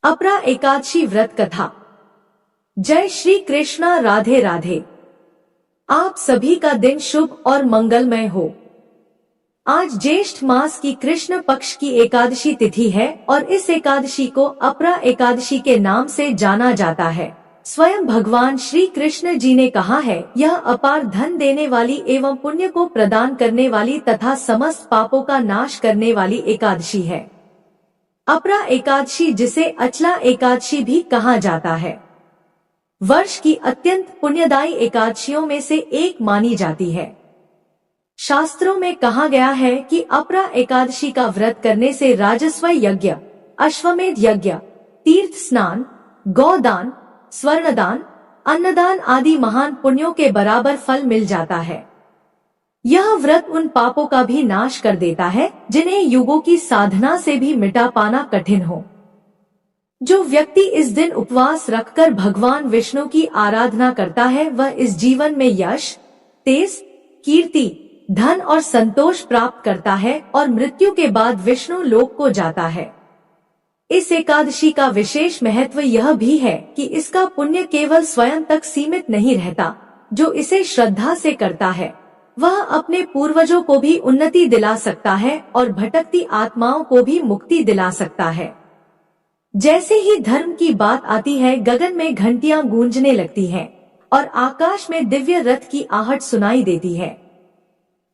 अपरा एकादशी व्रत कथा। जय श्री कृष्णा। राधे राधे। आप सभी का दिन शुभ और मंगलमय हो। आज ज्येष्ठ मास की कृष्ण पक्ष की एकादशी तिथि है और इस एकादशी को अपरा एकादशी के नाम से जाना जाता है। स्वयं भगवान श्री कृष्ण जी ने कहा है, यह अपार धन देने वाली एवं पुण्य को प्रदान करने वाली तथा समस्त पापों का नाश करने वाली एकादशी है। अपरा एकादशी, जिसे अचला एकादशी भी कहा जाता है, वर्ष की अत्यंत पुण्यदायी एकादशियों में से एक मानी जाती है। शास्त्रों में कहा गया है कि अपरा एकादशी का व्रत करने से राजस्व यज्ञ, अश्वमेध यज्ञ, तीर्थ स्नान, गौदान, स्वर्णदान, अन्नदान आदि महान पुण्यों के बराबर फल मिल जाता है। यह व्रत उन पापों का भी नाश कर देता है जिन्हें युगों की साधना से भी मिटा पाना कठिन हो। जो व्यक्ति इस दिन उपवास रखकर भगवान विष्णु की आराधना करता है, वह इस जीवन में यश, तेज, कीर्ति, धन और संतोष प्राप्त करता है और मृत्यु के बाद विष्णु लोक को जाता है। इस एकादशी का विशेष महत्व यह भी है कि इसका पुण्य केवल स्वयं तक सीमित नहीं रहता। जो इसे श्रद्धा से करता है वह अपने पूर्वजों को भी उन्नति दिला सकता है और भटकती आत्माओं को भी मुक्ति दिला सकता है। जैसे ही धर्म की बात आती है, गगन में घंटियां गूंजने लगती हैं और आकाश में दिव्य रथ की आहट सुनाई देती है।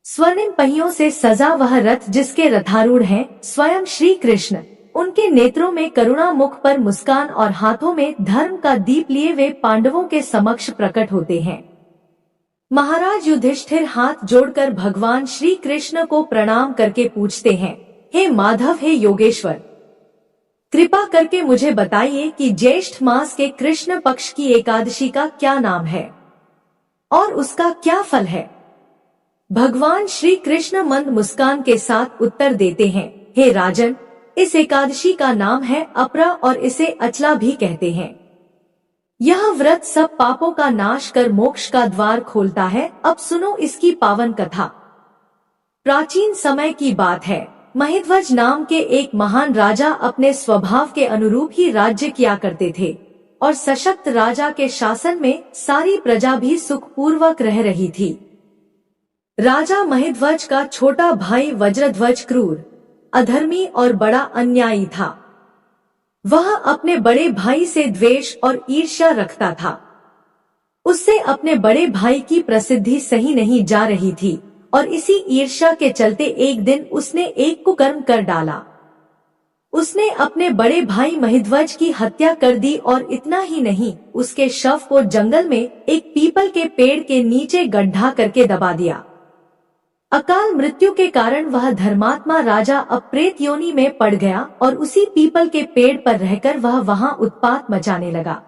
स्वर्णिम पहियों से सजा वह रथ, जिसके रथारूढ़ हैं स्वयं श्री कृष्ण। उनके नेत्रों में करुणा, मुख पर मुस्कान और हाथों में धर्म का दीप लिए वे पांडवों के समक्ष प्रकट होते हैं। महाराज युधिष्ठिर हाथ जोड़कर भगवान श्री कृष्ण को प्रणाम करके पूछते हैं, हे माधव, हे योगेश्वर, कृपा करके मुझे बताइए कि ज्येष्ठ मास के कृष्ण पक्ष की एकादशी का क्या नाम है और उसका क्या फल है। भगवान श्री कृष्ण मंद मुस्कान के साथ उत्तर देते हैं, हे राजन, इस एकादशी का नाम है अपरा और इसे अचला भी कहते हैं। यह व्रत सब पापों का नाश कर मोक्ष का द्वार खोलता है। अब सुनो इसकी पावन कथा। प्राचीन समय की बात है। महिध्वज नाम के एक महान राजा अपने स्वभाव के अनुरूप ही राज्य किया करते थे और सशक्त राजा के शासन में सारी प्रजा भी सुखपूर्वक रह रही थी। राजा महिध्वज का छोटा भाई वज्रध्वज क्रूर, अधर्मी और बड़ा अन्यायी था। वह अपने बड़े भाई से द्वेष और ईर्ष्या रखता था। उससे अपने बड़े भाई की प्रसिद्धि सही नहीं जा रही थी और इसी ईर्ष्या के चलते एक दिन उसने एक कुकर्म कर डाला। उसने अपने बड़े भाई महिध्वज की हत्या कर दी और इतना ही नहीं, उसके शव को जंगल में एक पीपल के पेड़ के नीचे गड्ढा करके दबा दिया। अकाल मृत्यु के कारण वह धर्मात्मा राजा अब प्रेत योनि में पड़ गया और उसी पीपल के पेड़ पर रहकर वह वहां उत्पात मचाने लगा।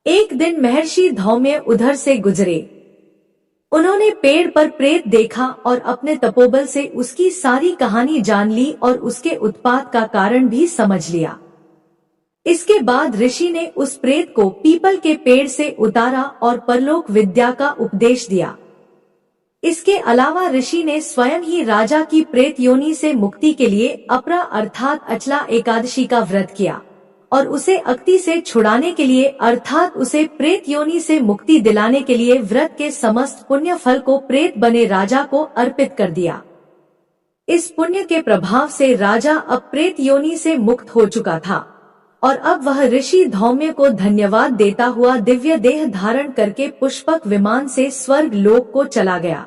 एक दिन महर्षि धौम्य उधर से गुजरे। उन्होंने पेड़ पर प्रेत देखा और अपने तपोबल से उसकी सारी कहानी जान ली और उसके उत्पात का कारण भी समझ लिया। इसके बाद ऋषि ने उस प्रेत को पीपल के पेड़ से उतारा और परलोक विद्या का उपदेश दिया। इसके अलावा ऋषि ने स्वयं ही राजा की प्रेत योनि से मुक्ति के लिए अपरा अर्थात अचला एकादशी का व्रत किया और उसे अक्ति से छुड़ाने के लिए अर्थात उसे प्रेत योनि से मुक्ति दिलाने के लिए व्रत के समस्त पुण्य फल को प्रेत बने राजा को अर्पित कर दिया। इस पुण्य के प्रभाव से राजा अब प्रेत योनि से मुक्त हो चुका था और अब वह ऋषि धौम्य को धन्यवाद देता हुआ दिव्य देह धारण करके पुष्पक विमान से स्वर्ग लोक को चला गया।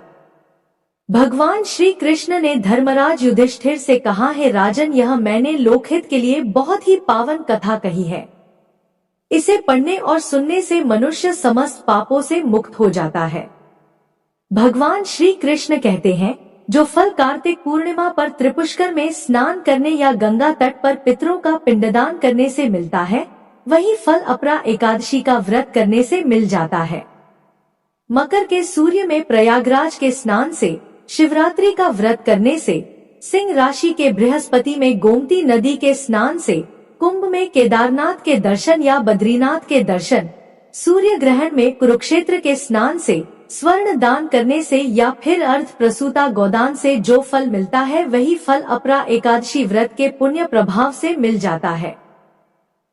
भगवान श्री कृष्ण ने धर्मराज युधिष्ठिर से कहा, है राजन, यह मैंने लोकहित के लिए बहुत ही पावन कथा कही है। इसे पढ़ने और सुनने से मनुष्य समस्त पापों से मुक्त हो जाता है। भगवान श्री कृष्ण कहते हैं, जो फल कार्तिक पूर्णिमा पर त्रिपुष्कर में स्नान करने या गंगा तट पर पितरों का पिंडदान करने से मिलता है, वही फल अपरा एकादशी का व्रत करने से मिल जाता है। मकर के सूर्य में प्रयागराज के स्नान से, शिवरात्रि का व्रत करने से, सिंह राशि के बृहस्पति में गोमती नदी के स्नान से, कुंभ में केदारनाथ के दर्शन या बद्रीनाथ के दर्शन, सूर्य ग्रहण में कुरुक्षेत्र के स्नान से, स्वर्ण दान करने से या फिर अर्ध प्रसूता गोदान से जो फल मिलता है, वही फल अपरा एकादशी व्रत के पुण्य प्रभाव से मिल जाता है।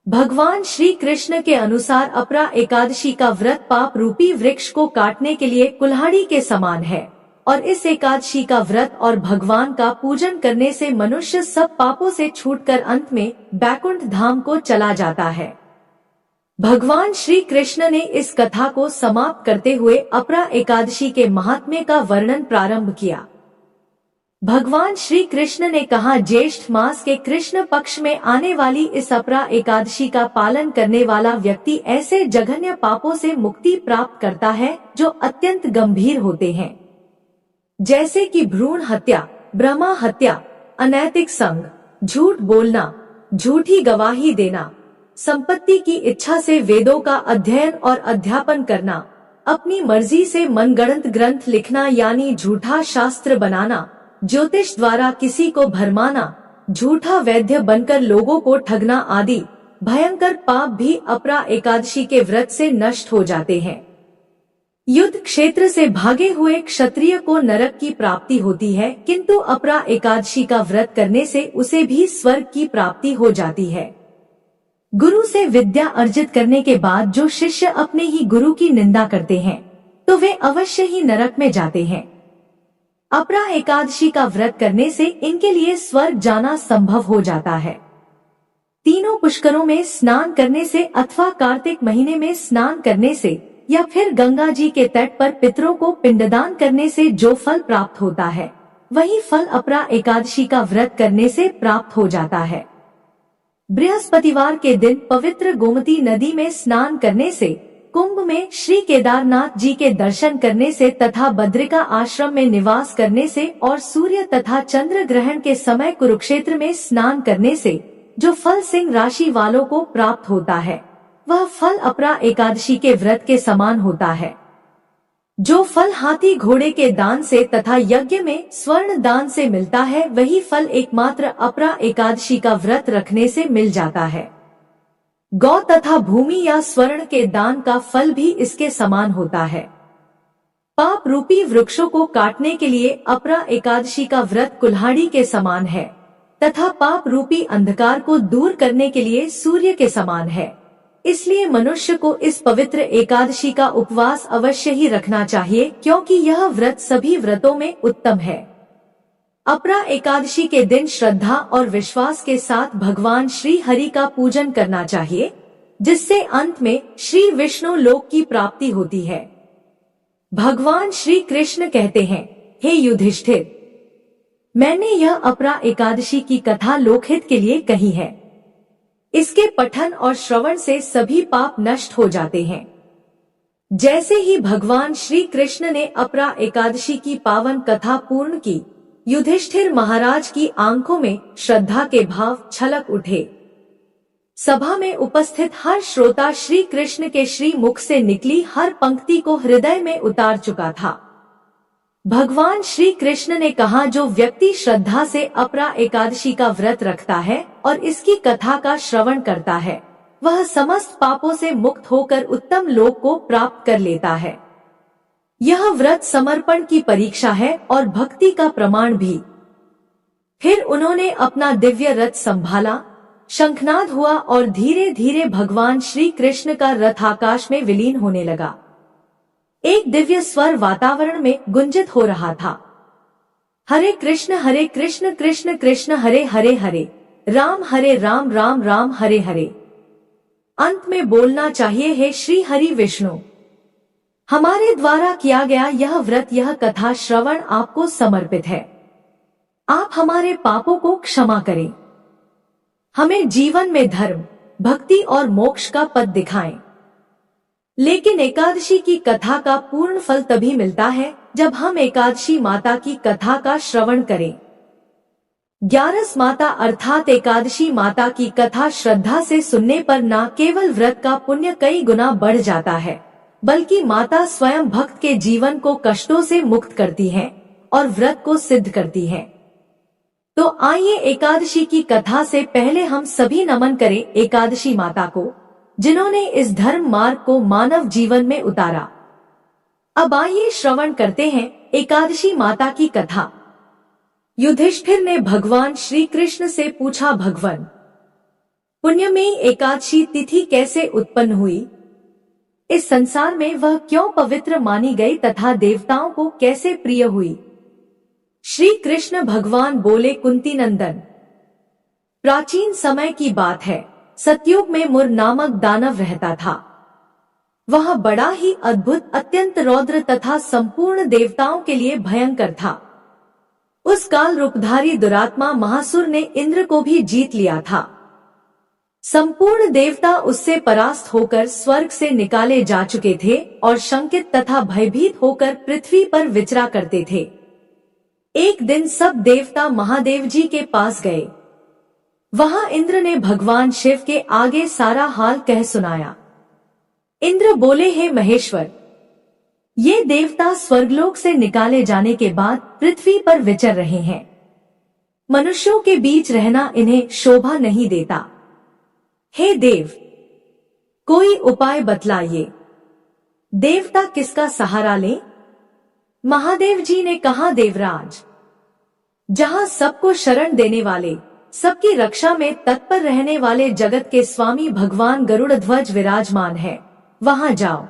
भगवान श्री कृष्ण के अनुसार अपरा एकादशी का व्रत पाप रूपी वृक्ष को काटने के लिए कुल्हाड़ी के समान है और इस एकादशी का व्रत और भगवान का पूजन करने से मनुष्य सब पापों से छूटकर अंत में बैकुंठ धाम को चला जाता है। भगवान श्री कृष्ण ने इस कथा को समाप्त करते हुए अपरा एकादशी के महात्म्य का वर्णन प्रारंभ किया। भगवान श्री कृष्ण ने कहा, ज्येष्ठ मास के कृष्ण पक्ष में आने वाली इस अपरा एकादशी का पालन करने वाला व्यक्ति ऐसे जघन्य पापों से मुक्ति प्राप्त करता है जो अत्यंत गंभीर होते हैं, जैसे कि भ्रूण हत्या, ब्रह्मा हत्या, अनैतिक संग, झूठ बोलना, झूठी गवाही देना, संपत्ति की इच्छा से वेदों का अध्ययन और अध्यापन करना, अपनी मर्जी से मनगढ़ंत ग्रंथ लिखना यानी झूठा शास्त्र बनाना, ज्योतिष द्वारा किसी को भरमाना, झूठा वैद्य बनकर लोगों को ठगना आदि भयंकर पाप भी अपरा एकादशी के व्रत से नष्ट हो जाते हैं। युद्ध क्षेत्र से भागे हुए क्षत्रिय को नरक की प्राप्ति होती है, किंतु अपरा एकादशी का व्रत करने से उसे भी स्वर्ग की प्राप्ति हो जाती है। गुरु से विद्या अर्जित करने के बाद जो शिष्य अपने ही गुरु की निंदा करते हैं तो वे अवश्य ही नरक में जाते हैं। अपरा एकादशी का व्रत करने से इनके लिए स्वर्ग जाना संभव हो जाता है। तीनों पुष्करों में स्नान करने से अथवा कार्तिक महीने में स्नान करने से या फिर गंगा जी के तट पर पितरों को पिंडदान करने से जो फल प्राप्त होता है वही फल अपरा एकादशी का व्रत करने से प्राप्त हो जाता है। बृहस्पतिवार के दिन पवित्र गोमती नदी में स्नान करने से, कुंभ में श्री केदारनाथ जी के दर्शन करने से तथा बद्रिका आश्रम में निवास करने से और सूर्य तथा चंद्र ग्रहण के समय कुरुक्षेत्र में स्नान करने से जो फल सिंह राशि वालों को प्राप्त होता है वह फल अपरा एकादशी के व्रत के समान होता है। जो फल हाथी घोड़े के दान से तथा यज्ञ में स्वर्ण दान से मिलता है वही फल एकमात्र अपरा एकादशी का व्रत रखने से मिल जाता है। गौ तथा भूमि या स्वर्ण के दान का फल भी इसके समान होता है। पाप रूपी वृक्षों को काटने के लिए अपरा एकादशी का व्रत कुल्हाड़ी के समान है तथा पाप रूपी अंधकार को दूर करने के लिए सूर्य के समान है। इसलिए मनुष्य को इस पवित्र एकादशी का उपवास अवश्य ही रखना चाहिए, क्योंकि यह व्रत सभी व्रतों में उत्तम है। अपरा एकादशी के दिन श्रद्धा और विश्वास के साथ भगवान श्री हरि का पूजन करना चाहिए, जिससे अंत में श्री विष्णु लोक की प्राप्ति होती है। भगवान श्री कृष्ण कहते हैं, हे युधिष्ठिर, मैंने यह अपरा एकादशी की कथा लोकहित के लिए कही है। इसके पठन और श्रवण से सभी पाप नष्ट हो जाते हैं। जैसे ही भगवान श्री कृष्ण ने अपरा एकादशी की पावन कथा पूर्ण की, युधिष्ठिर महाराज की आंखों में श्रद्धा के भाव छलक उठे। सभा में उपस्थित हर श्रोता श्री कृष्ण के श्री मुख से निकली हर पंक्ति को हृदय में उतार चुका था। भगवान श्री कृष्ण ने कहा, जो व्यक्ति श्रद्धा से अपरा एकादशी का व्रत रखता है और इसकी कथा का श्रवण करता है वह समस्त पापों से मुक्त होकर उत्तम लोक को प्राप्त कर लेता है। यह व्रत समर्पण की परीक्षा है और भक्ति का प्रमाण भी। फिर उन्होंने अपना दिव्य रथ संभाला, शंखनाद हुआ और धीरे धीरे भगवान श्री कृष्ण का रथ आकाश में विलीन होने लगा। एक दिव्य स्वर वातावरण में गुंजित हो रहा था, हरे कृष्ण कृष्ण कृष्ण हरे हरे, हरे राम राम हरे हरे। अंत में बोलना चाहिए, हे श्री हरि विष्णु, हमारे द्वारा किया गया यह व्रत, यह कथा श्रवण आपको समर्पित है। आप हमारे पापों को क्षमा करें, हमें जीवन में धर्म, भक्ति और मोक्ष का पद दिखाएं। लेकिन एकादशी की कथा का पूर्ण फल तभी मिलता है जब हम एकादशी माता की कथा का श्रवण करें। 11 माता अर्थात एकादशी माता की कथा श्रद्धा से सुनने पर न केवल व्रत का पुण्य कई गुना बढ़ जाता है, बल्कि माता स्वयं भक्त के जीवन को कष्टों से मुक्त करती हैं और व्रत को सिद्ध करती हैं। तो आइए एकादशी की कथा से पहले हम सभी नमन करें एकादशी माता को, जिन्होंने इस धर्म मार्ग को मानव जीवन में उतारा। अब आइए श्रवण करते हैं एकादशी माता की कथा। युधिष्ठिर ने भगवान श्री कृष्ण से पूछा, भगवान, पुण्यमयी एकादशी तिथि कैसे उत्पन्न हुई? इस संसार में वह क्यों पवित्र मानी गई तथा देवताओं को कैसे प्रिय हुई? श्री कृष्ण भगवान बोले, कुंती नंदन, प्राचीन समय की बात है। सतयुग में मुर नामक दानव रहता था। वह बड़ा ही अद्भुत, अत्यंत रौद्र तथा संपूर्ण देवताओं के लिए भयंकर था। उस काल रूपधारी दुरात्मा महासुर ने इंद्र को भी जीत लिया था। संपूर्ण देवता उससे परास्त होकर स्वर्ग से निकाले जा चुके थे और शंकित तथा भयभीत होकर पृथ्वी पर विचरा करते थे। एक दिन सब देवता महादेव जी के पास गए। वहां इंद्र ने भगवान शिव के आगे सारा हाल कह सुनाया। इंद्र बोले, हे महेश्वर, ये देवता स्वर्गलोक से निकाले जाने के बाद पृथ्वी पर विचर रहे हैं। मनुष्यों के बीच रहना इन्हें शोभा नहीं देता। हे देव, कोई उपाय बतलाइए। देवता किसका सहारा लें? महादेव जी ने कहा, देवराज, जहां सबको शरण देने वाले, सबकी रक्षा में तत्पर रहने वाले जगत के स्वामी भगवान गरुड़ ध्वज विराजमान है, वहां जाओ।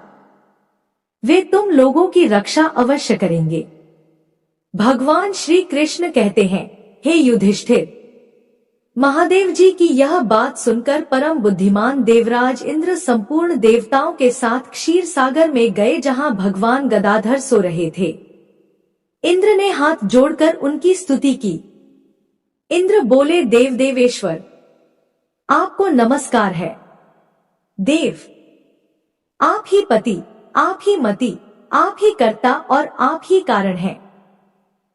वे तुम लोगों की रक्षा अवश्य करेंगे। भगवान श्री कृष्ण कहते हैं, हे युधिष्ठिर, महादेव जी की यह बात सुनकर परम बुद्धिमान देवराज इंद्र संपूर्ण देवताओं के साथ क्षीर सागर में गए, जहां भगवान गदाधर सो रहे थे। इंद्र ने हाथ जोड़कर उनकी स्तुति की। इंद्र बोले, देव देवेश्वर, आपको नमस्कार है। देव, आप ही पति, आप ही मति, आप ही कर्ता और आप ही कारण हैं।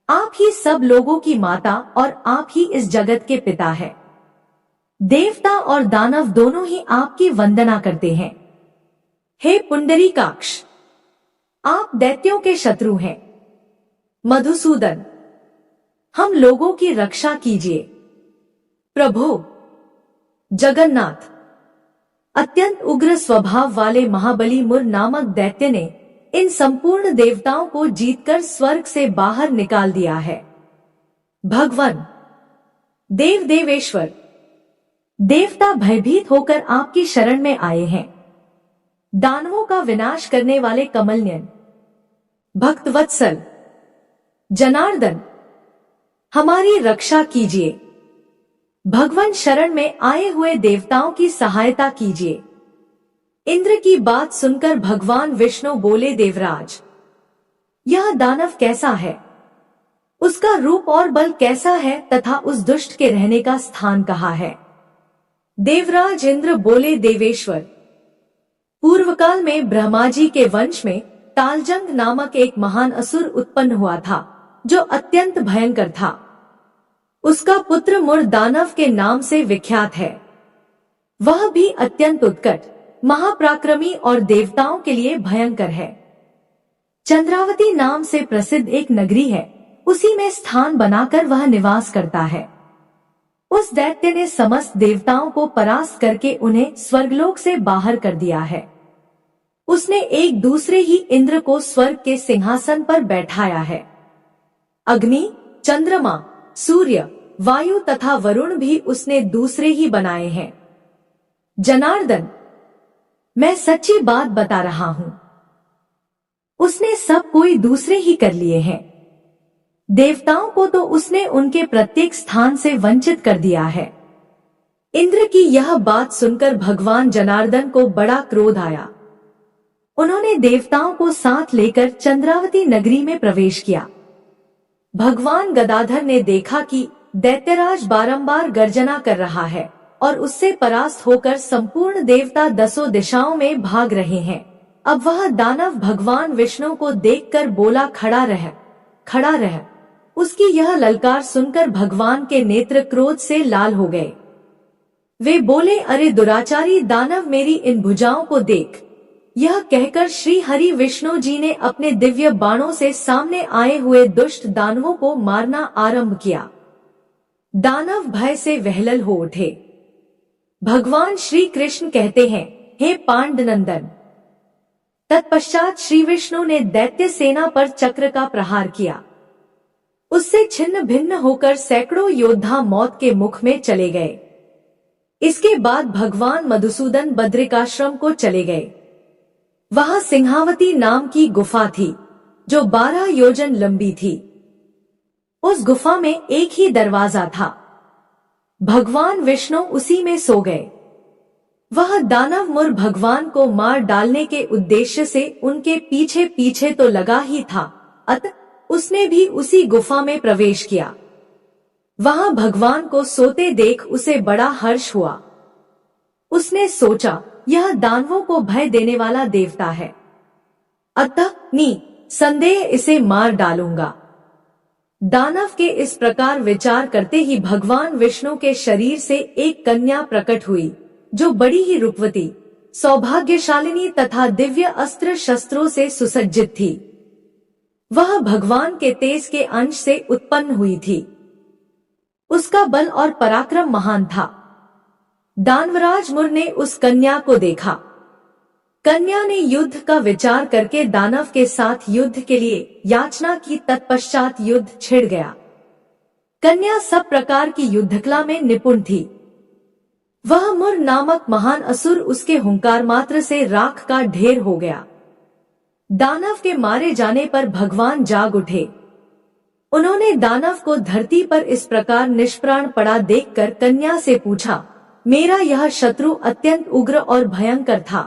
आप ही सब लोगों की माता और आप ही इस जगत के पिता है। देवता और दानव दोनों ही आपकी वंदना करते हैं। हे पुंडरीकाक्ष, आप दैत्यों के शत्रु हैं। मधुसूदन, हम लोगों की रक्षा कीजिए। प्रभो जगन्नाथ, अत्यंत उग्र स्वभाव वाले महाबली मुर नामक दैत्य ने इन संपूर्ण देवताओं को जीतकर स्वर्ग से बाहर निकाल दिया है। भगवान देव देवेश्वर, देवता भयभीत होकर आपकी शरण में आए हैं। दानवों का विनाश करने वाले कमलनयन, भक्तवत्सल, जनार्दन, हमारी रक्षा कीजिए। भगवान शरण में आए हुए देवताओं की सहायता कीजिए। इंद्र की बात सुनकर भगवान विष्णु बोले, देवराज, यह दानव कैसा है? उसका रूप और बल कैसा है तथा उस दुष्ट के रहने का स्थान कहाँ है? देवराज इंद्र बोले, देवेश्वर, पूर्व काल में ब्रह्मा जी के वंश में तालजंग नामक एक महान असुर उत्पन्न हुआ था, जो अत्यंत भयंकर था। उसका पुत्र मुर दानव के नाम से विख्यात है। वह भी अत्यंत उत्कट, महापराक्रमी और देवताओं के लिए भयंकर है। चंद्रावती नाम से प्रसिद्ध एक नगरी है, उसी में स्थान बनाकर वह निवास करता है। उस दैत्य ने समस्त देवताओं को परास्त करके उन्हें स्वर्गलोक से बाहर कर दिया है। उसने एक दूसरे ही इंद्र को स्वर्ग के सिंहासन पर बैठाया है। अग्नि, चंद्रमा, सूर्य, वायु तथा वरुण भी उसने दूसरे ही बनाए हैं। जनार्दन, मैं सच्ची बात बता रहा हूं। उसने सब कोई दूसरे ही कर लिए हैं। देवताओं को तो उसने उनके प्रत्येक स्थान से वंचित कर दिया है। इंद्र की यह बात सुनकर भगवान जनार्दन को बड़ा क्रोध आया। उन्होंने देवताओं को साथ लेकर चंद्रावती नगरी में प्रवेश किया। भगवान गदाधर ने देखा कि दैत्यराज बारंबार गर्जना कर रहा है और उससे परास्त होकर संपूर्ण देवता दसों दिशाओं में भाग रहे हैं। अब वह दानव भगवान विष्णु को देखकर बोला, खड़ा रह, खड़ा रह। उसकी यह ललकार सुनकर भगवान के नेत्र क्रोध से लाल हो गए। वे बोले, अरे दुराचारी दानव, मेरी इन भुजाओं को देख। यह कहकर श्री हरि विष्णु जी ने अपने दिव्य बाणों से सामने आए हुए दुष्ट दानवों को मारना आरंभ किया। दानव भय से वहलल हो उठे। भगवान श्री कृष्ण कहते हैं, हे पांडनंदन। तत्पश्चात श्री विष्णु ने दैत्य सेना पर चक्र का प्रहार किया। उससे छिन्न भिन्न होकर सैकड़ों योद्धा मौत के मुख में चले गए। इसके बाद भगवान मधुसूदन बद्रिकाश्रम को चले गए। वहां सिंहावती नाम की गुफा थी जो 12 योजन लंबी थी। उस गुफा में एक ही दरवाजा था। भगवान विष्णु उसी में सो गए। वह दानव मुर भगवान को मार डालने के उद्देश्य से उनके पीछे पीछे तो लगा ही था, अतः उसने भी उसी गुफा में प्रवेश किया। वहां भगवान को सोते देख उसे बड़ा हर्ष हुआ। उसने सोचा, यह दानवों को भय देने वाला देवता है, अतः निसंदेह इसे मार डालूंगा। दानव के इस प्रकार विचार करते ही भगवान विष्णु के शरीर से एक कन्या प्रकट हुई जो बड़ी ही रूपवती, सौभाग्यशालिनी तथा दिव्य अस्त्र शस्त्रों से सुसज्जित थी। वह भगवान के तेज के अंश से उत्पन्न हुई थी। उसका बल और पराक्रम महान था। दानवराज मुर ने उस कन्या को देखा। कन्या ने युद्ध का विचार करके दानव के साथ युद्ध के लिए याचना की। तत्पश्चात युद्ध छिड़ गया। कन्या सब प्रकार की युद्धकला में निपुण थी। वह मुर नामक महान असुर उसके हुंकार मात्र से राख का ढेर हो गया। दानव के मारे जाने पर भगवान जाग उठे। उन्होंने दानव को धरती पर इस प्रकार निष्प्राण पड़ा देखकर कन्या से पूछा, मेरा यह शत्रु अत्यंत उग्र और भयंकर था,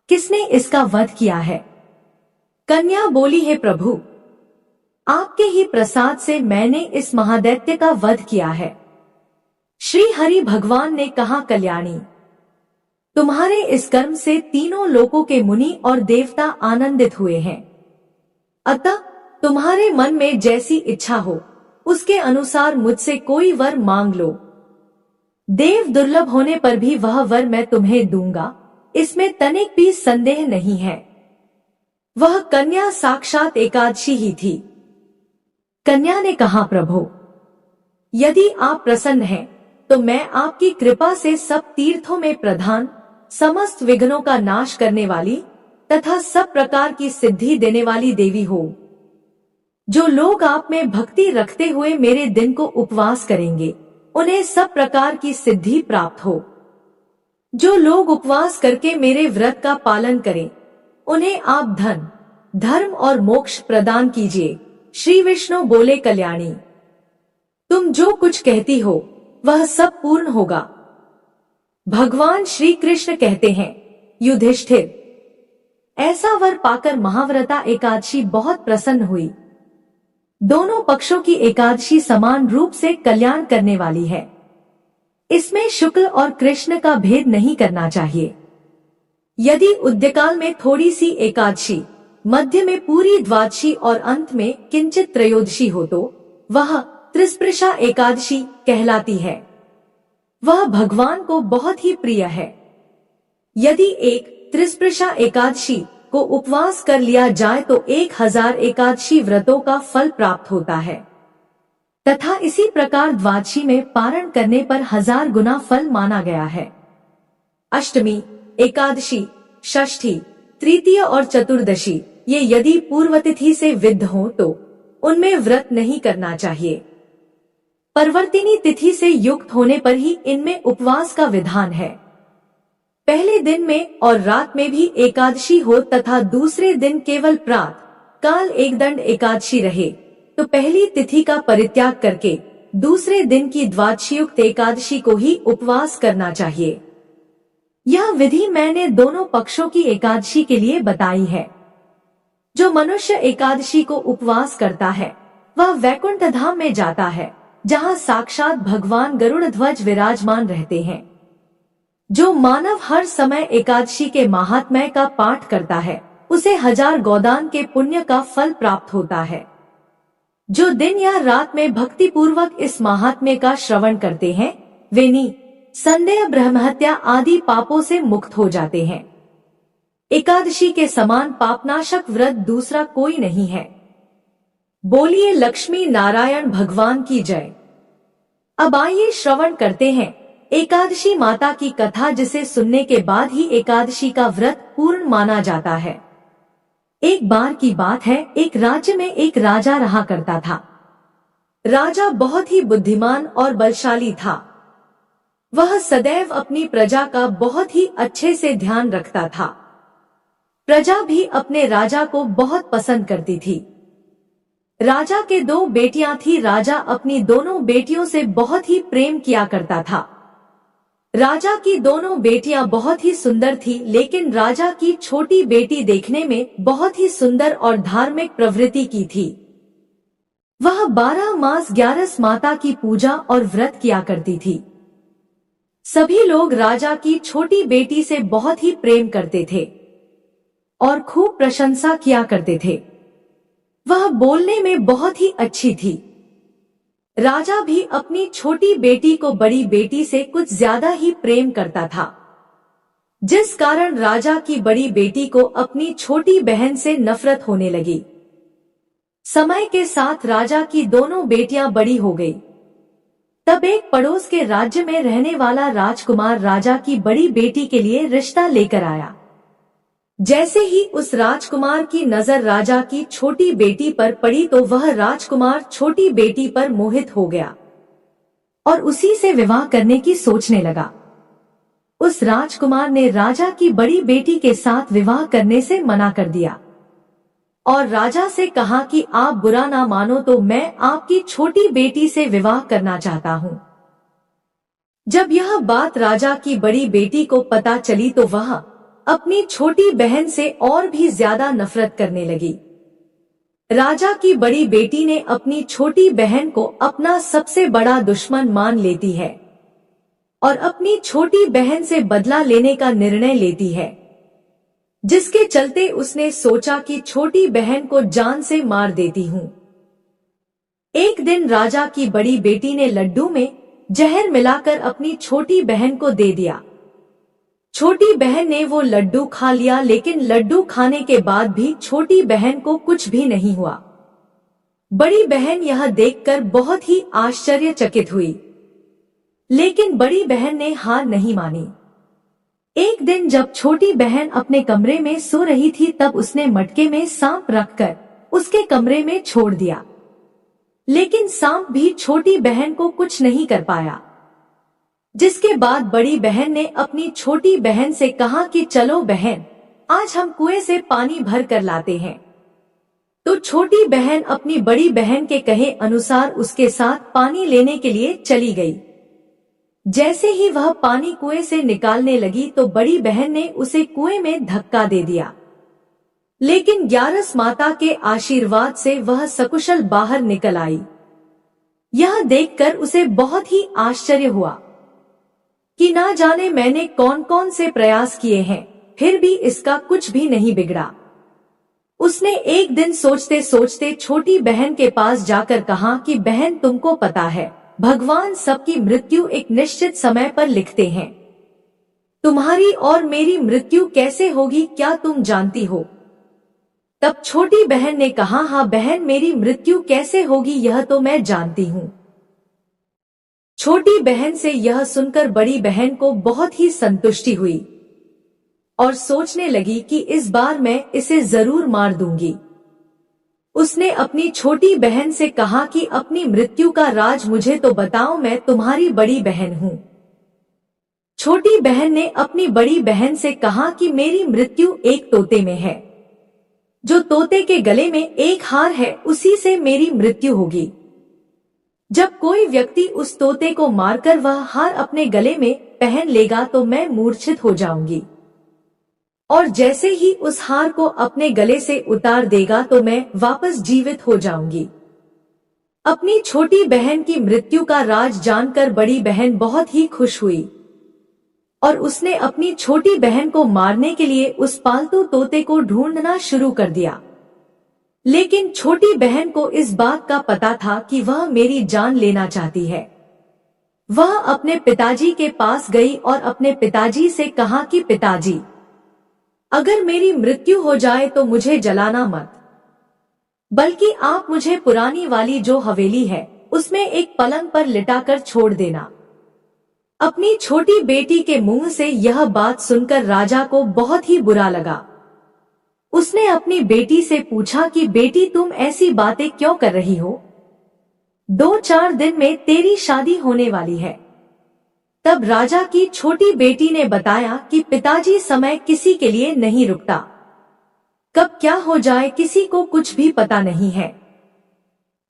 किसने इसका वध किया है? कन्या बोली, हे प्रभु, आपके ही प्रसाद से मैंने इस महादैत्य का वध किया है। श्री हरि भगवान ने कहा, कल्याणी, तुम्हारे इस कर्म से तीनों लोकों के मुनि और देवता आनंदित हुए हैं। अतः तुम्हारे मन में जैसी इच्छा हो उसके अनुसार मुझसे कोई वर मांग लो। देव दुर्लभ होने पर भी वह वर मैं तुम्हें दूंगा, इसमें तनिक भी संदेह नहीं है। वह कन्या साक्षात एकादशी ही थी। कन्या ने कहा, प्रभु, यदि आप प्रसन्न हैं तो मैं आपकी कृपा से सब तीर्थों में प्रधान, समस्त विघ्नों का नाश करने वाली तथा सब प्रकार की सिद्धि देने वाली देवी हो। जो लोग आप में भक्ति रखते हुए मेरे दिन को उपवास करेंगे उन्हें सब प्रकार की सिद्धि प्राप्त हो। जो लोग उपवास करके मेरे व्रत का पालन करें उन्हें आप धन, धर्म और मोक्ष प्रदान कीजिए। श्री विष्णु बोले, कल्याणी, तुम जो कुछ कहती हो वह सब पूर्ण होगा। भगवान श्री कृष्ण कहते हैं, युधिष्ठिर, ऐसा वर पाकर महाव्रता एकादशी बहुत प्रसन्न हुई। दोनों पक्षों की एकादशी समान रूप से कल्याण करने वाली है। इसमें शुक्ल और कृष्ण का भेद नहीं करना चाहिए। यदि उद्यकाल में थोड़ी सी एकादशी, मध्य में पूरी द्वादशी और अंत में किंचित त्रयोदशी हो तो वह त्रिस्पृशा एकादशी कहलाती है। वह भगवान को बहुत ही प्रिय है। यदि एक त्रिस्पृशा एकादशी को उपवास कर लिया जाए तो 1000 एकादशी व्रतों का फल प्राप्त होता है तथा इसी प्रकार द्वादशी में पारण करने पर 1000 गुना फल माना गया है। अष्टमी, एकादशी, षष्ठी, तृतीय और चतुर्दशी ये यदि पूर्व तिथि से विद्ध हो तो उनमें व्रत नहीं करना चाहिए। परवर्तिनी तिथि से युक्त होने पर ही इनमें उपवास का विधान है। पहले दिन में और रात में भी एकादशी हो तथा दूसरे दिन केवल प्रातः काल एकदंड एकादशी रहे तो पहली तिथि का परित्याग करके दूसरे दिन की द्वादशीयुक्त एकादशी को ही उपवास करना चाहिए। यह विधि मैंने दोनों पक्षों की एकादशी के लिए बताई है। जो मनुष्य एकादशी को उपवास करता है वह वैकुंठ धाम में जाता है, जहाँ साक्षात भगवान गरुड़ ध्वज विराजमान रहते हैं। जो मानव हर समय एकादशी के महात्म्य का पाठ करता है उसे 1000 गोदान के पुण्य का फल प्राप्त होता है। जो दिन या रात में भक्ति पूर्वक इस महात्म्य का श्रवण करते हैं वे निसंदेह ब्रह्महत्या आदि पापों से मुक्त हो जाते हैं। एकादशी के समान पापनाशक व्रत दूसरा कोई नहीं है। बोलिए लक्ष्मी नारायण भगवान की जय। अब आइए श्रवण करते हैं एकादशी माता की कथा, जिसे सुनने के बाद ही एकादशी का व्रत पूर्ण माना जाता है। एक बार की बात है, एक राज्य में एक राजा रहा करता था। राजा बहुत ही बुद्धिमान और बलशाली था। वह सदैव अपनी प्रजा का बहुत ही अच्छे से ध्यान रखता था। प्रजा भी अपने राजा को बहुत पसंद करती थी। राजा के 2 बेटियां थी। राजा अपनी दोनों बेटियों से बहुत ही प्रेम किया करता था। राजा की दोनों बेटियां बहुत ही सुंदर थी, लेकिन राजा की छोटी बेटी देखने में बहुत ही सुंदर और धार्मिक प्रवृत्ति की थी। वह 12 मास 11 माता की पूजा और व्रत किया करती थी। सभी लोग राजा की छोटी बेटी से बहुत ही प्रेम करते थे और खूब प्रशंसा किया करते थे। वह बोलने में बहुत ही अच्छी थी। राजा भी अपनी छोटी बेटी को बड़ी बेटी से कुछ ज्यादा ही प्रेम करता था, जिस कारण राजा की बड़ी बेटी को अपनी छोटी बहन से नफरत होने लगी। समय के साथ राजा की दोनों बेटियां बड़ी हो गई। तब एक पड़ोस के राज्य में रहने वाला राजकुमार राजा की बड़ी बेटी के लिए रिश्ता लेकर आया। जैसे ही उस राजकुमार की नजर राजा की छोटी बेटी पर पड़ी तो वह राजकुमार छोटी बेटी पर मोहित हो गया और उसी से विवाह करने की सोचने लगा। उस राजकुमार ने राजा की बड़ी बेटी के साथ विवाह करने से मना कर दिया और राजा से कहा कि आप बुरा ना मानो तो मैं आपकी छोटी बेटी से विवाह करना चाहता हूँ। जब यह बात राजा की बड़ी बेटी को पता चली तो वह अपनी छोटी बहन से और भी ज्यादा नफरत करने लगी। राजा की बड़ी बेटी ने अपनी छोटी बहन को अपना सबसे बड़ा दुश्मन मान लेती है और अपनी छोटी बहन से बदला लेने का निर्णय लेती है, जिसके चलते उसने सोचा कि छोटी बहन को जान से मार देती हूँ। एक दिन राजा की बड़ी बेटी ने लड्डू में जहर मिलाकर अपनी छोटी बहन को दे दिया। छोटी बहन ने वो लड्डू खा लिया, लेकिन लड्डू खाने के बाद भी छोटी बहन को कुछ भी नहीं हुआ। बड़ी बहन यह देखकर बहुत ही आश्चर्यचकित हुई, लेकिन बड़ी बहन ने हार नहीं मानी। एक दिन जब छोटी बहन अपने कमरे में सो रही थी तब उसने मटके में सांप रखकर उसके कमरे में छोड़ दिया, लेकिन सांप भी छोटी बहन को कुछ नहीं कर पाया। जिसके बाद बड़ी बहन ने अपनी छोटी बहन से कहा कि चलो बहन, आज हम कुएं से पानी भर कर लाते हैं। तो छोटी बहन अपनी बड़ी बहन के कहे अनुसार उसके साथ पानी लेने के लिए चली गई। जैसे ही वह पानी कुएं से निकालने लगी तो बड़ी बहन ने उसे कुएं में धक्का दे दिया, लेकिन 11 माता के आशीर्वाद से वह सकुशल बाहर निकल आई। यह देखकर उसे बहुत ही आश्चर्य हुआ कि ना जाने मैंने कौन कौन से प्रयास किए हैं, फिर भी इसका कुछ भी नहीं बिगड़ा। उसने एक दिन सोचते सोचते छोटी बहन के पास जाकर कहा कि बहन, तुमको पता है भगवान सबकी मृत्यु एक निश्चित समय पर लिखते हैं। तुम्हारी और मेरी मृत्यु कैसे होगी क्या तुम जानती हो? तब छोटी बहन ने कहा, हाँ बहन, मेरी मृत्यु कैसे होगी यह तो मैं जानती हूँ। छोटी बहन से यह सुनकर बड़ी बहन को बहुत ही संतुष्टि हुई और सोचने लगी कि इस बार मैं इसे जरूर मार दूंगी। उसने अपनी छोटी बहन से कहा कि अपनी मृत्यु का राज मुझे तो बताओ, मैं तुम्हारी बड़ी बहन हूँ। छोटी बहन ने अपनी बड़ी बहन से कहा कि मेरी मृत्यु एक तोते में है। जो तोते के गले में एक हार है उसी से मेरी मृत्यु होगी। जब कोई व्यक्ति उस तोते को मारकर वह हार अपने गले में पहन लेगा तो मैं मूर्छित हो जाऊंगी, और जैसे ही उस हार को अपने गले से उतार देगा तो मैं वापस जीवित हो जाऊंगी। अपनी छोटी बहन की मृत्यु का राज जानकर बड़ी बहन बहुत ही खुश हुई और उसने अपनी छोटी बहन को मारने के लिए उस पालतू तोते को ढूंढना शुरू कर दिया। लेकिन छोटी बहन को इस बात का पता था कि वह मेरी जान लेना चाहती है। वह अपने पिताजी के पास गई और अपने पिताजी से कहा कि पिताजी, अगर मेरी मृत्यु हो जाए तो मुझे जलाना मत, बल्कि आप मुझे पुरानी वाली जो हवेली है उसमें एक पलंग पर लिटाकर छोड़ देना। अपनी छोटी बेटी के मुंह से यह बात सुनकर राजा को बहुत ही बुरा लगा। उसने अपनी बेटी से पूछा कि बेटी, तुम ऐसी बातें क्यों कर रही हो? 2-4 दिन में तेरी शादी होने वाली है। तब राजा की छोटी बेटी ने बताया कि पिताजी समय किसी के लिए नहीं रुकता, कब क्या हो जाए किसी को कुछ भी पता नहीं है।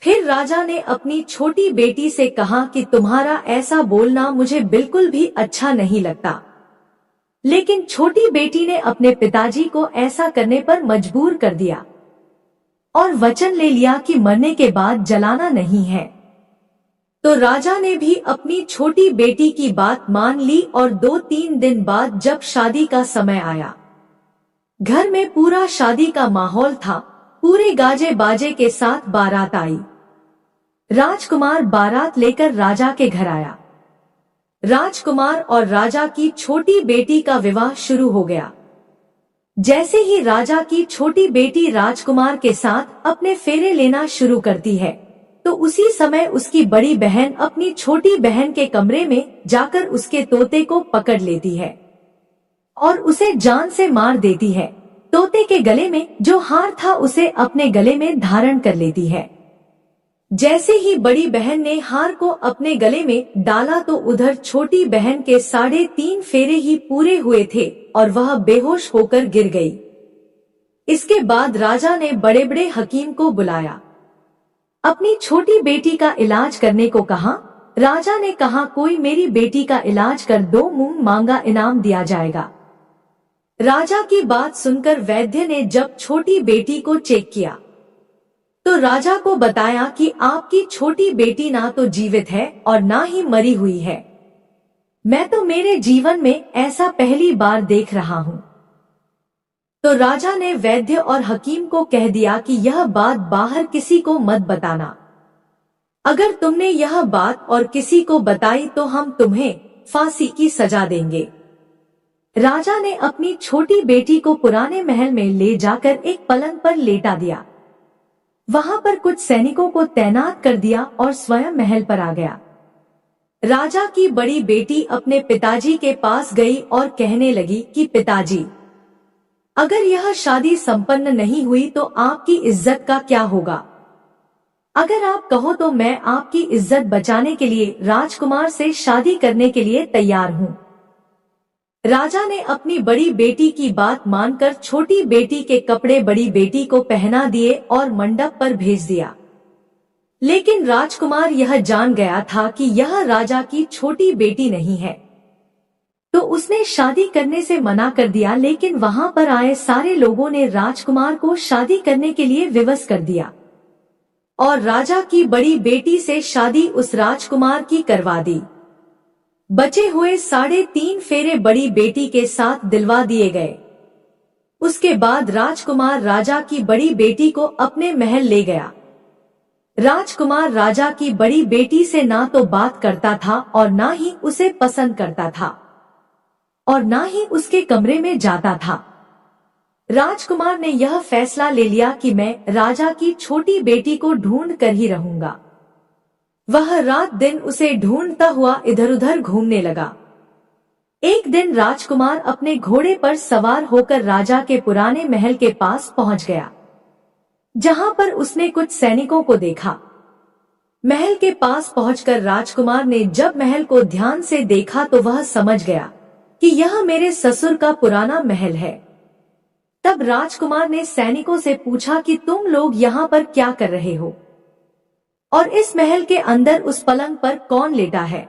फिर राजा ने अपनी छोटी बेटी से कहा कि तुम्हारा ऐसा बोलना मुझे बिल्कुल भी अच्छा नहीं लगता। लेकिन छोटी बेटी ने अपने पिताजी को ऐसा करने पर मजबूर कर दिया और वचन ले लिया कि मरने के बाद जलाना नहीं है। तो राजा ने भी अपनी छोटी बेटी की बात मान ली और 2-3 दिन बाद जब शादी का समय आया, घर में पूरा शादी का माहौल था। पूरे गाजे बाजे के साथ बारात आई। राजकुमार बारात लेकर राजा के घर आया। राजकुमार और राजा की छोटी बेटी का विवाह शुरू हो गया। जैसे ही राजा की छोटी बेटी राजकुमार के साथ अपने फेरे लेना शुरू करती है, तो उसी समय उसकी बड़ी बहन अपनी छोटी बहन के कमरे में जाकर उसके तोते को पकड़ लेती है और उसे जान से मार देती है। तोते के गले में जो हार था उसे अपने गले में धारण कर लेती है। जैसे ही बड़ी बहन ने हार को अपने गले में डाला तो उधर छोटी बहन के 3.5 फेरे ही पूरे हुए थे और वह बेहोश होकर गिर गई। इसके बाद राजा ने बड़े बड़े हकीम को बुलाया, अपनी छोटी बेटी का इलाज करने को कहा। राजा ने कहा कोई मेरी बेटी का इलाज कर दो, मुंह मांगा इनाम दिया जाएगा। राजा की बात सुनकर वैद्य ने जब छोटी बेटी को चेक किया तो राजा को बताया कि आपकी छोटी बेटी ना तो जीवित है और ना ही मरी हुई है। मैं तो मेरे जीवन में ऐसा पहली बार देख रहा हूँ। तो राजा ने वैद्य और हकीम को कह दिया कि यह बात बाहर किसी को मत बताना। अगर तुमने यह बात और किसी को बताई तो हम तुम्हें फांसी की सजा देंगे। राजा ने अपनी छोटी बेटी को पुराने महल में ले जाकर एक पलंग पर लेटा दिया। वहां पर कुछ सैनिकों को तैनात कर दिया और स्वयं महल पर आ गया। राजा की बड़ी बेटी अपने पिताजी के पास गई और कहने लगी कि पिताजी, अगर यह शादी संपन्न नहीं हुई तो आपकी इज्जत का क्या होगा? अगर आप कहो तो मैं आपकी इज्जत बचाने के लिए राजकुमार से शादी करने के लिए तैयार हूँ। राजा ने अपनी बड़ी बेटी की बात मानकर छोटी बेटी के कपड़े बड़ी बेटी को पहना दिए और मंडप पर भेज दिया। लेकिन राजकुमार यह जान गया था कि यह राजा की छोटी बेटी नहीं है, तो उसने शादी करने से मना कर दिया। लेकिन वहां पर आए सारे लोगों ने राजकुमार को शादी करने के लिए विवश कर दिया और राजा की बड़ी बेटी से शादी उस राजकुमार की करवा दी। बचे हुए 3.5 फेरे बड़ी बेटी के साथ दिलवा दिए गए। उसके बाद राजकुमार राजा की बड़ी बेटी को अपने महल ले गया। राजकुमार राजा की बड़ी बेटी से ना तो बात करता था और ना ही उसे पसंद करता था और ना ही उसके कमरे में जाता था। राजकुमार ने यह फैसला ले लिया कि मैं राजा की छोटी बेटी को ढूंढ कर ही रहूंगा। वह रात दिन उसे ढूंढता हुआ इधर उधर घूमने लगा। एक दिन राजकुमार अपने घोड़े पर सवार होकर राजा के पुराने महल के पास पहुंच गया, जहां पर उसने कुछ सैनिकों को देखा। महल के पास पहुंचकर राजकुमार ने जब महल को ध्यान से देखा तो वह समझ गया कि यह मेरे ससुर का पुराना महल है। तब राजकुमार ने सैनिकों से पूछा कि तुम लोग यहाँ पर क्या कर रहे हो और इस महल के अंदर उस पलंग पर कौन लेटा है?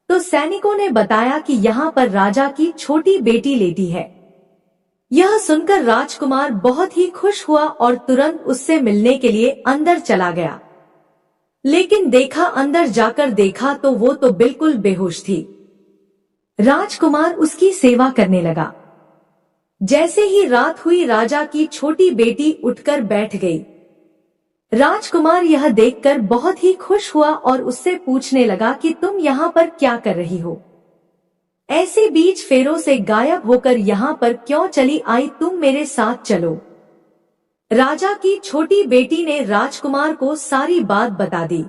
तो सैनिकों ने बताया कि यहाँ पर राजा की छोटी बेटी लेटी है। यह सुनकर राजकुमार बहुत ही खुश हुआ और तुरंत उससे मिलने के लिए अंदर चला गया। लेकिन अंदर जाकर देखा तो वो तो बिल्कुल बेहोश थी। राजकुमार उसकी सेवा करने लगा। जैसे ही रात हुई राजा की छोटी बेटी उठकर बैठ गई। राजकुमार यह देखकर बहुत ही खुश हुआ और उससे पूछने लगा कि तुम यहाँ पर क्या कर रही हो? ऐसे बीच फेरों से गायब होकर यहाँ पर क्यों चली आई? तुम मेरे साथ चलो। राजा की छोटी बेटी ने राजकुमार को सारी बात बता दी।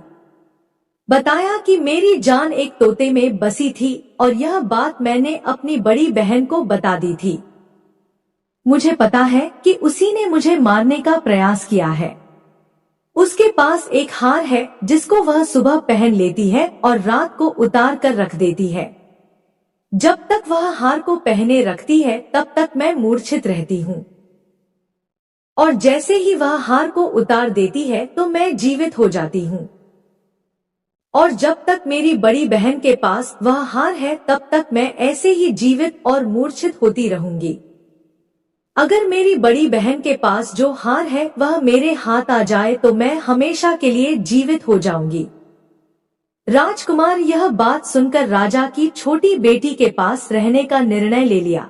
बताया कि मेरी जान एक तोते में बसी थी और यह बात मैंने अपनी बड़ी बहन को बता दी थी। मुझे पता है कि उसी ने मुझे मारने का प्रयास किया है। उसके पास एक हार है जिसको वह सुबह पहन लेती है और रात को उतार कर रख देती है। जब तक वह हार को पहने रखती है तब तक मैं मूर्छित रहती हूँ, और जैसे ही वह हार को उतार देती है तो मैं जीवित हो जाती हूँ। और जब तक मेरी बड़ी बहन के पास वह हार है तब तक मैं ऐसे ही जीवित और मूर्छित होती रहूंगी। अगर मेरी बड़ी बहन के पास जो हार है वह मेरे हाथ आ जाए तो मैं हमेशा के लिए जीवित हो जाऊंगी। राजकुमार यह बात सुनकर राजा की छोटी बेटी के पास रहने का निर्णय ले लिया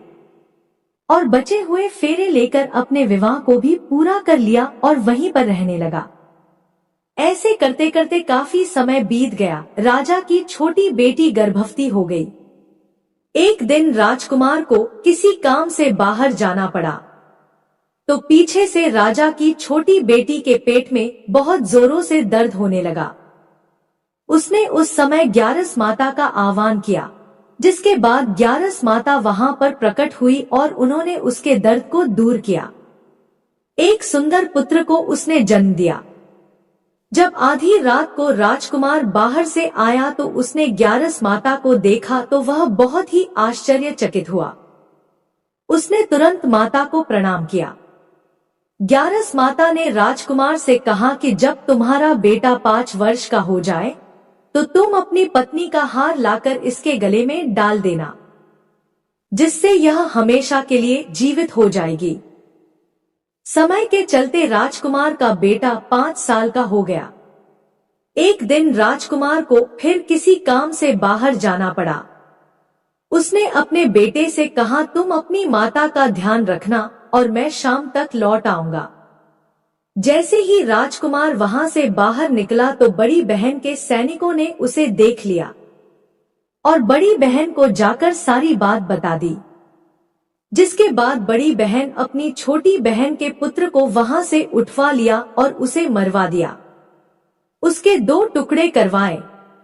और बचे हुए फेरे लेकर अपने विवाह को भी पूरा कर लिया और वहीं पर रहने लगा। ऐसे करते करते काफी समय बीत गया। राजा की छोटी बेटी गर्भवती हो गई। एक दिन राजकुमार को किसी काम से बाहर जाना पड़ा तो पीछे से राजा की छोटी बेटी के पेट में बहुत जोरों से दर्द होने लगा। उसने उस समय ग्यारस माता का आह्वान किया, जिसके बाद ग्यारस माता वहां पर प्रकट हुई और उन्होंने उसके दर्द को दूर किया। एक सुंदर पुत्र को उसने जन्म दिया। जब आधी रात को राजकुमार बाहर से आया तो उसने ग्यारस माता को देखा तो वह बहुत ही आश्चर्यचकित हुआ। उसने तुरंत माता को प्रणाम किया। ग्यारस माता ने राजकुमार से कहा कि जब तुम्हारा बेटा 5 वर्ष का हो जाए तो तुम अपनी पत्नी का हार लाकर इसके गले में डाल देना, जिससे यह हमेशा के लिए जीवित हो जाएगी। समय के चलते राजकुमार का बेटा 5 साल का हो गया। एक दिन राजकुमार को फिर किसी काम से बाहर जाना पड़ा। उसने अपने बेटे से कहा, तुम अपनी माता का ध्यान रखना और मैं शाम तक लौट आऊंगा। जैसे ही राजकुमार वहां से बाहर निकला तो बड़ी बहन के सैनिकों ने उसे देख लिया और बड़ी बहन को जाकर सारी बात बता दी, जिसके बाद बड़ी बहन अपनी छोटी बहन के पुत्र को वहां से उठवा लिया और उसे मरवा दिया। उसके 2 टुकड़े करवाए।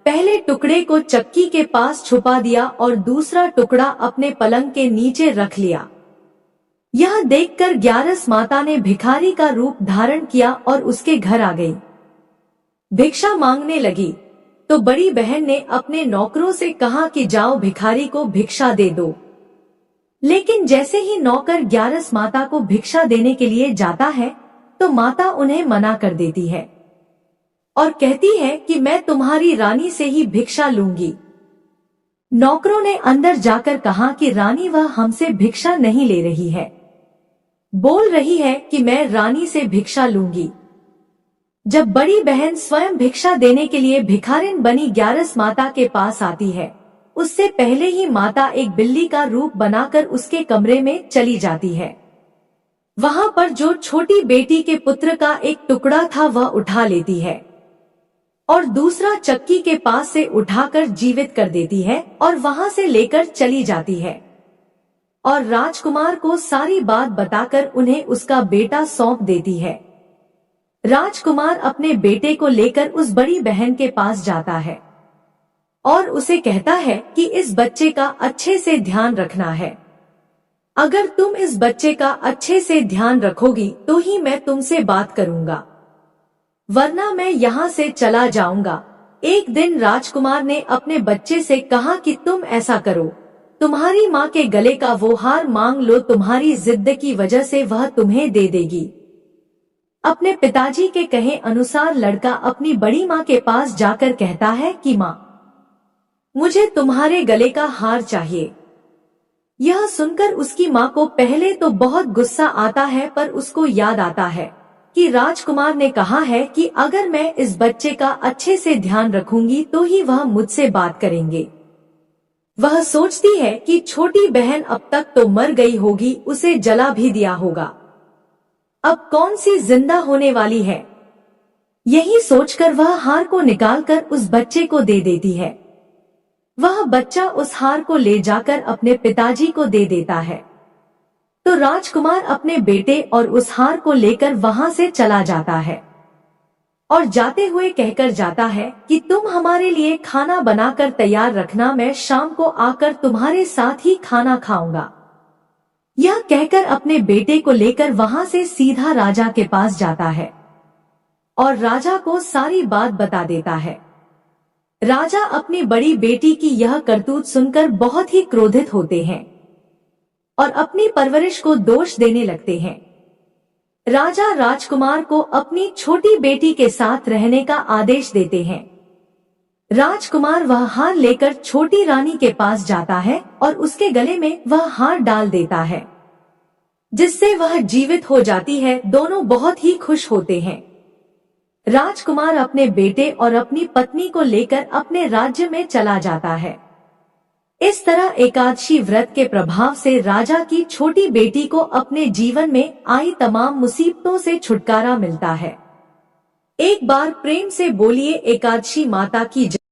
पहले टुकड़े को चक्की के पास छुपा दिया और दूसरा टुकड़ा अपने पलंग के नीचे रख लिया। यह देखकर ग्यारस माता ने भिखारी का रूप धारण किया और उसके घर आ गई। भिक्षा मांगने लगी तो बड़ी बहन ने अपने नौकरों से कहा कि जाओ भिखारी को भिक्षा दे दो। लेकिन जैसे ही नौकर ग्यारस माता को भिक्षा देने के लिए जाता है तो माता उन्हें मना कर देती है और कहती है कि मैं तुम्हारी रानी से ही भिक्षा लूंगी। नौकरों ने अंदर जाकर कहा कि रानी वह हमसे भिक्षा नहीं ले रही है, बोल रही है कि मैं रानी से भिक्षा लूंगी। जब बड़ी बहन स्वयं भिक्षा देने के लिए भिखारिन बनी ग्यारस माता के पास आती है, उससे पहले ही माता एक बिल्ली का रूप बनाकर उसके कमरे में चली जाती है। वहां पर जो छोटी बेटी के पुत्र का एक टुकड़ा था वह उठा लेती है और दूसरा चक्की के पास से उठाकर जीवित कर देती है और वहां से लेकर चली जाती है और राजकुमार को सारी बात बताकर उन्हें उसका बेटा सौंप देती है। राजकुमार अपने बेटे को लेकर उस बड़ी बहन के पास जाता है और उसे कहता है कि इस बच्चे का अच्छे से ध्यान रखना है। अगर तुम इस बच्चे का अच्छे से ध्यान रखोगी तो ही मैं तुमसे बात करूंगा, वरना मैं यहाँ से चला जाऊंगा। एक दिन राजकुमार ने अपने बच्चे से कहा कि तुम ऐसा करो, तुम्हारी माँ के गले का वो हार मांग लो, तुम्हारी जिद की वजह से वह तुम्हें दे देगी। अपने पिताजी के कहे अनुसार लड़का अपनी बड़ी माँ के पास जाकर कहता है कि माँ, मुझे तुम्हारे गले का हार चाहिए। यह सुनकर उसकी माँ को पहले तो बहुत गुस्सा आता है, पर उसको याद आता है कि राजकुमार ने कहा है कि अगर मैं इस बच्चे का अच्छे से ध्यान रखूंगी तो ही वह मुझसे बात करेंगे। वह सोचती है कि छोटी बहन अब तक तो मर गई होगी, उसे जला भी दिया होगा, अब कौन सी जिंदा होने वाली है। यही सोचकर वह हार को निकालकर उस बच्चे को दे देती है। वह बच्चा उस हार को ले जाकर अपने पिताजी को दे देता है तो राजकुमार अपने बेटे और उस हार को लेकर वहां से चला जाता है और जाते हुए कहकर जाता है कि तुम हमारे लिए खाना बनाकर तैयार रखना, मैं शाम को आकर तुम्हारे साथ ही खाना खाऊंगा। यह कहकर अपने बेटे को लेकर वहां से सीधा राजा के पास जाता है और राजा को सारी बात बता देता है। राजा अपनी बड़ी बेटी की यह करतूत सुनकर बहुत ही क्रोधित होते हैं और अपनी परवरिश को दोष देने लगते हैं। राजा राजकुमार को अपनी छोटी बेटी के साथ रहने का आदेश देते हैं। राजकुमार वह हार लेकर छोटी रानी के पास जाता है और उसके गले में वह हार डाल देता है, जिससे वह जीवित हो जाती है। दोनों बहुत ही खुश होते हैं। राजकुमार अपने बेटे और अपनी पत्नी को लेकर अपने राज्य में चला जाता है। इस तरह एकादशी व्रत के प्रभाव से राजा की छोटी बेटी को अपने जीवन में आई तमाम मुसीबतों से छुटकारा मिलता है। एक बार प्रेम से बोलिए एकादशी माता की जय।